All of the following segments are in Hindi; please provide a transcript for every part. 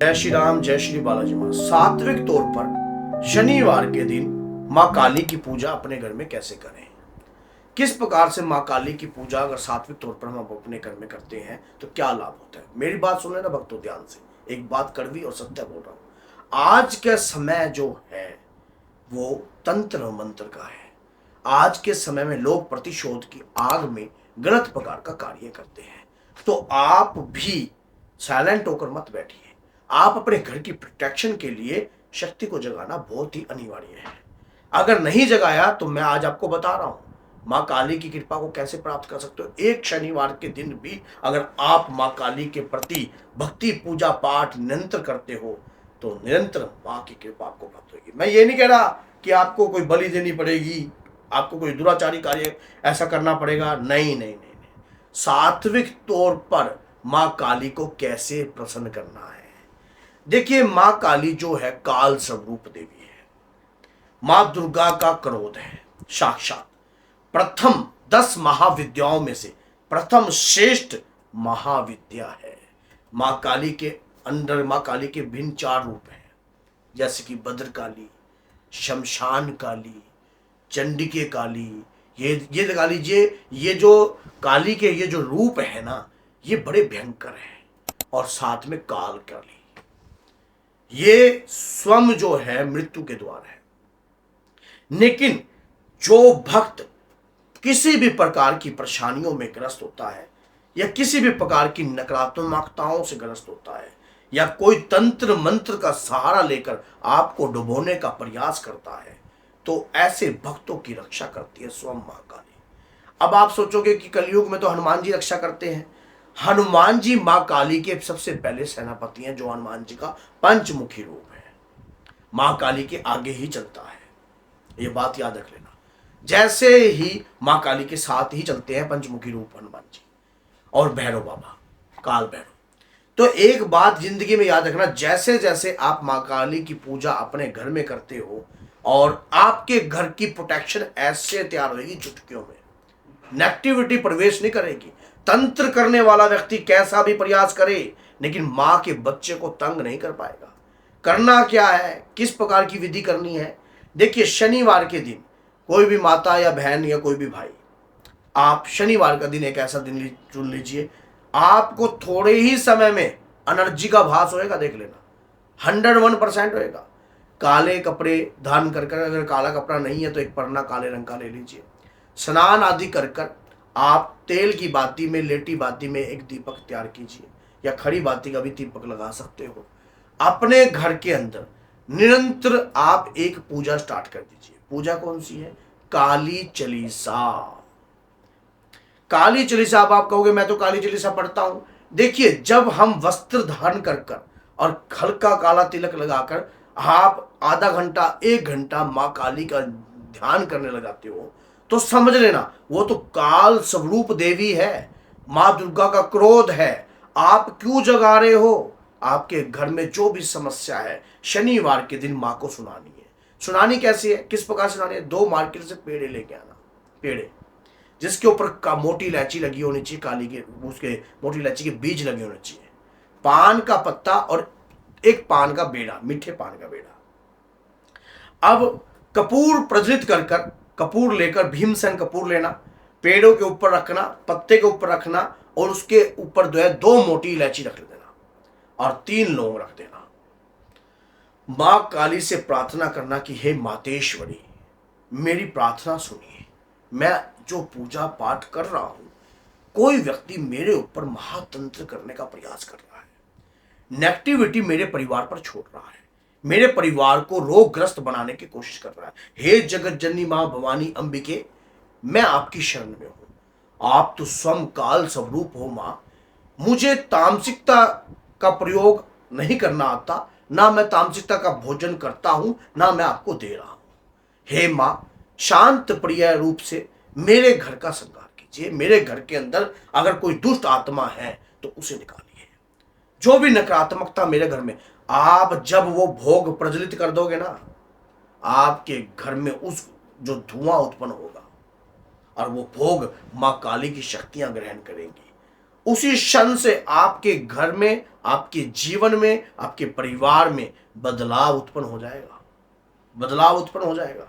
जय श्री राम, जय श्री बालाजी माँ। सात्विक तौर पर शनिवार के दिन माँ काली की पूजा अपने घर में कैसे करें, किस प्रकार से माँ काली की पूजा अगर सात्विक तौर पर हम अपने घर में करते हैं तो क्या लाभ होता है। मेरी बात सुन लेना भक्तों ध्यान से, एक बात कड़वी और सत्य बोल रहा हूं। आज का समय जो है वो तंत्र मंत्र का है। आज के समय में लोग प्रतिशोध की आग में गलत प्रकार का कार्य करते हैं, तो आप भी साइलेंट होकर मत बैठिए। आप अपने घर की प्रोटेक्शन के लिए शक्ति को जगाना बहुत ही अनिवार्य है। अगर नहीं जगाया तो मैं आज आपको बता रहा हूं माँ काली की कृपा को कैसे प्राप्त कर सकते हो। एक शनिवार के दिन भी अगर आप माँ काली के प्रति भक्ति पूजा पाठ निरंतर करते हो तो निरंतर माँ की कृपा आपको प्राप्त होगी। मैं ये नहीं कह रहा कि आपको कोई बलि देनी पड़ेगी, आपको कोई दुराचारी कार्य ऐसा करना पड़ेगा, नहीं नहीं नहीं नहीं। सात्विक तौर पर माँ काली को कैसे प्रसन्न करना है। देखिए, माँ काली जो है काल स्वरूप देवी है, माँ दुर्गा का क्रोध है साक्षात। प्रथम 10 महाविद्याओं में से प्रथम श्रेष्ठ महाविद्या है। माँ काली के अंदर माँ काली के भिन्न 4 रूप हैं, जैसे कि भद्रकाली, शमशान काली, चंडिके काली। ये लगा लीजिए, ये जो काली के ये जो रूप है ना, ये बड़े भयंकर हैं। और साथ में काल काली, ये स्वयं जो है मृत्यु के द्वार है। लेकिन जो भक्त किसी भी प्रकार की परेशानियों में ग्रस्त होता है या किसी भी प्रकार की नकारात्मकताओं से ग्रस्त होता है या कोई तंत्र मंत्र का सहारा लेकर आपको डुबोने का प्रयास करता है, तो ऐसे भक्तों की रक्षा करती है स्वयं मां काली। अब आप सोचोगे कि कलयुग में तो हनुमान जी रक्षा करते हैं। हनुमान जी मां काली के सबसे पहले सेनापति हैं, जो हनुमान जी का पंचमुखी रूप है, मां काली के आगे ही चलता है। ये बात याद रख लेना। जैसे ही मां काली के साथ ही चलते हैं पंचमुखी रूप हनुमान जी और भैरव बाबा, काल भैरव। तो एक बात जिंदगी में याद रखना, जैसे जैसे आप मां काली की पूजा अपने घर में करते हो और आपके घर की प्रोटेक्शन ऐसे तैयार होगी, चुटकियों में नेगेटिविटी प्रवेश नहीं करेगी। तंत्र करने वाला व्यक्ति कैसा भी प्रयास करे लेकिन मां के बच्चे को तंग नहीं कर पाएगा। करना क्या है, किस प्रकार की विधि करनी है। देखिए, शनिवार के दिन कोई भी माता या बहन या कोई भी भाई, आप शनिवार का दिन एक ऐसा दिन चुन लीजिए, आपको थोड़े ही समय में एनर्जी का भास होएगा, देख लेना 101% होएगा। काले कपड़े धारण कर, अगर काला कपड़ा नहीं है तो एक परना काले रंग का ले लीजिए। स्नान आदि कर आप तेल की बाती में, लेटी बाती में एक दीपक तैयार कीजिए, या खड़ी बाती का भी दीपक लगा सकते हो। अपने घर के अंदर निरंतर आप एक पूजा स्टार्ट कर दीजिए। पूजा कौन सी है? काली चालीसा। काली चालीसा। अब आप कहोगे मैं तो काली चालीसा पढ़ता हूं। देखिए, जब हम वस्त्र धारण कर और हल्का काला तिलक लगाकर आप आधा घंटा 1 घंटा मां काली का ध्यान करने लगाते हो तो समझ लेना वो तो काल स्वरूप देवी है, मां दुर्गा का क्रोध है। आप क्यों जगा रहे हो? आपके घर में जो भी समस्या है शनिवार के दिन मां को सुनानी है। सुनानी कैसी है, किस प्रकार से सुनानी है? 2 मार्केट से पेड़े लेके आना, पेड़े जिसके ऊपर का मोटी इलायची लगी होनी चाहिए, काली के उसके मोटी इलायची के बीज लगे होने चाहिए, पान का पत्ता और एक पान का बेड़ा, मीठे पान का बेड़ा। अब कपूर प्रज्वलित कर कपूर लेकर, भीमसेन कपूर लेना, पेड़ों के ऊपर रखना, पत्ते के ऊपर रखना और उसके ऊपर जो है 2 मोटी इलायची रख देना और 3 लौंग रख देना। मां काली से प्रार्थना करना कि हे मातेश्वरी, मेरी प्रार्थना सुनिए। मैं जो पूजा पाठ कर रहा हूं, कोई व्यक्ति मेरे ऊपर महातंत्र करने का प्रयास कर रहा है, नेगेटिविटी मेरे परिवार पर छोड़ रहा है, मेरे परिवार को रोगग्रस्त बनाने की कोशिश कर रहा है। हे जगत जननी मां भवानी अंबिके, मैं आपकी शरण में हूं। आप तो स्वयं काल स्वरूप हो मां। मुझे तामसिकता का प्रयोग नहीं करना आता, ना मैं तामसिकता का भोजन करता हूं, ना मैं आपको दे रहा हूं। हे मां, शांत प्रिय रूप से मेरे घर का श्रृंगार कीजिए। मेरे घर के अंदर अगर कोई दुष्ट आत्मा है तो उसे निकालिए। जो भी नकारात्मकता मेरे घर में, आप जब वो भोग प्रज्वलित कर दोगे ना, आपके घर में उस जो धुआं उत्पन्न होगा और वो भोग मां काली की शक्तियां ग्रहण करेंगी उसी क्षण से आपके घर में, आपके जीवन में, आपके परिवार में बदलाव उत्पन्न हो जाएगा, बदलाव उत्पन्न हो जाएगा।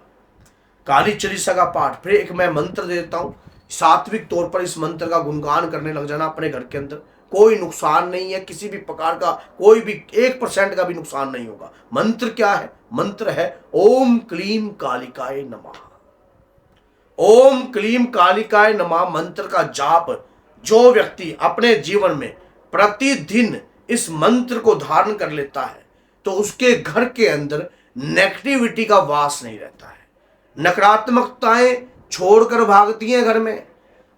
काली चालीसा का पाठ, फिर एक मैं मंत्र देता हूं, सात्विक तौर पर इस मंत्र का गुणगान करने लग जाना अपने घर के अंदर। कोई नुकसान नहीं है, किसी भी प्रकार का कोई भी 1% का भी नुकसान नहीं होगा। मंत्र क्या है? मंत्र है ओम क्लीम कालिकाय नमः। ओम क्लीम कालिकाय नमः मंत्र का जाप जो व्यक्ति अपने जीवन में प्रतिदिन इस मंत्र को धारण कर लेता है तो उसके घर के अंदर नेगेटिविटी का वास नहीं रहता है, नकारात्मकताएं छोड़कर भागती हैं घर में।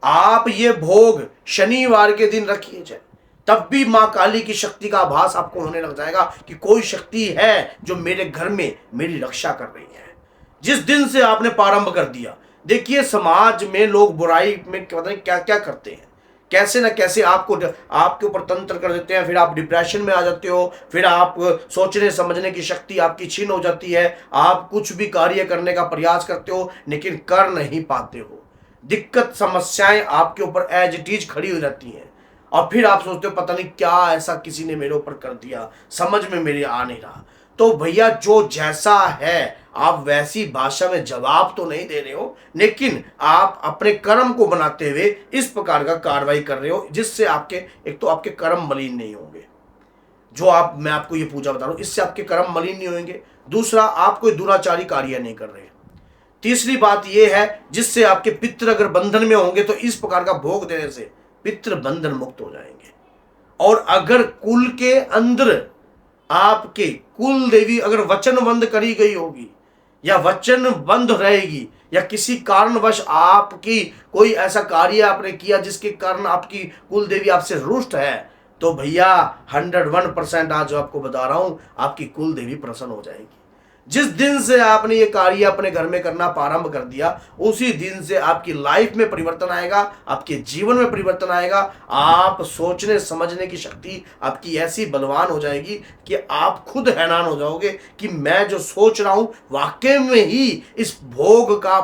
आप ये भोग शनिवार के दिन रखिए जाए, तब भी मां काली की शक्ति का आभास आपको होने लग जाएगा कि कोई शक्ति है जो मेरे घर में मेरी रक्षा कर रही है। जिस दिन से आपने प्रारंभ कर दिया, देखिए समाज में लोग बुराई में पता नहीं क्या क्या करते हैं, कैसे ना कैसे आपको आपके ऊपर तंत्र कर देते हैं, फिर आप डिप्रेशन में आ जाते हो, फिर आप सोचने समझने की शक्ति आपकी छीन हो जाती है, आप कुछ भी कार्य करने का प्रयास करते हो लेकिन कर नहीं पाते हो, दिक्कत समस्याएं आपके ऊपर एज इट इज खड़ी हो जाती हैं और फिर आप सोचते हो पता नहीं क्या ऐसा किसी ने मेरे ऊपर कर दिया, समझ में मेरे आ नहीं रहा। तो भैया जो जैसा है आप वैसी भाषा में जवाब तो नहीं दे रहे हो, लेकिन आप अपने कर्म को बनाते हुए इस प्रकार का कार्रवाई कर रहे हो जिससे आपके एक तो आपके कर्म मलिन नहीं होंगे, जो आप मैं आपको ये पूजा बता रहा हूं इससे आपके कर्म मलिन नहीं होंगे। दूसरा, आप कोई दुराचारी कार्य नहीं कर रहे। तीसरी बात यह है जिससे आपके पितृ अगर बंधन में होंगे तो इस प्रकार का भोग देने से पितृ बंधन मुक्त हो जाएंगे। और अगर कुल के अंदर आपके कुल देवी अगर वचनबंद करी गई होगी या वचन बंद रहेगी या किसी कारणवश आपकी कोई ऐसा कार्य आपने किया जिसके कारण आपकी कुल देवी आपसे रुष्ट है, तो भैया 101% आज आपको बता रहा हूं आपकी कुल देवी प्रसन्न हो जाएगी। जिस दिन से आपने ये कार्य अपने घर में करना प्रारंभ कर दिया उसी दिन से आपकी लाइफ में परिवर्तन आएगा, आपके जीवन में परिवर्तन आएगा। आप सोचने समझने की शक्ति आपकी ऐसी बलवान हो जाएगी कि आप खुद हैरान हो जाओगे कि मैं जो सोच रहा हूं वाकई में ही इस भोग का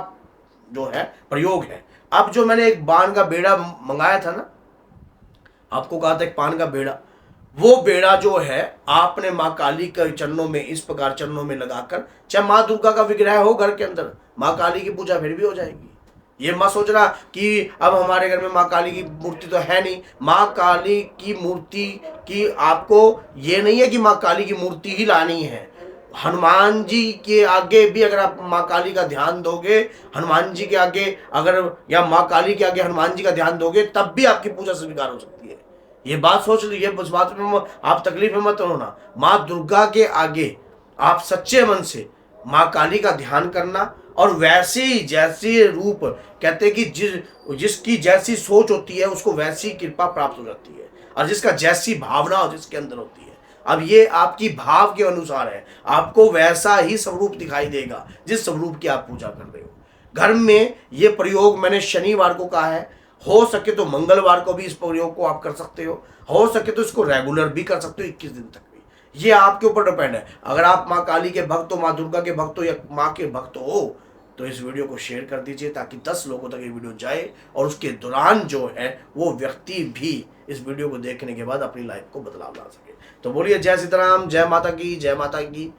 जो है प्रयोग है। अब जो मैंने एक पान का बेड़ा मंगाया था ना, आपको कहा था एक पान का बेड़ा, वो बेड़ा जो है आपने मां काली के चरणों में इस प्रकार चरणों में लगाकर, चाहे मां दुर्गा का विग्रह हो घर के अंदर, मां काली की पूजा फिर भी हो जाएगी। ये मत सोचना कि अब हमारे घर में मां काली की मूर्ति तो है नहीं। मां काली की मूर्ति की आपको ये नहीं है कि मां काली की मूर्ति ही लानी है, हनुमान जी के आगे भी अगर आप मां काली का ध्यान दोगे, हनुमान जी के आगे अगर या मां काली के आगे हनुमान जी का ध्यान दोगे तब भी आपकी पूजा स्वीकार हो सकती है। ये बात सोच लीजिए, उस बात में आप तकलीफ में मत होना। मां दुर्गा के आगे आप सच्चे मन से मां काली का ध्यान करना और वैसे ही जैसे रूप कहते हैं कि जिसकी जैसी सोच होती है उसको वैसी कृपा प्राप्त हो जाती है, और जिसका जैसी भावना जिसके अंदर होती है, अब ये आपकी भाव के अनुसार है, आपको वैसा ही स्वरूप दिखाई देगा जिस स्वरूप की आप पूजा कर रहे हो। घर में ये प्रयोग मैंने शनिवार को कहा है, हो सके तो मंगलवार को भी इस प्रयोग को आप कर सकते हो सके तो इसको रेगुलर भी कर सकते हो 21 दिन तक भी, ये आपके ऊपर डिपेंड है। अगर आप मां काली के भक्त हो, मां दुर्गा के भक्त हो या मां के भक्त हो तो इस वीडियो को शेयर कर दीजिए ताकि 10 लोगों तक ये वीडियो जाए और उसके दौरान जो है वो व्यक्ति भी इस वीडियो को देखने के बाद अपनी लाइफ को बदलाव ला सके। तो बोलिए जय सीताराम, जय माता की, जय माता की।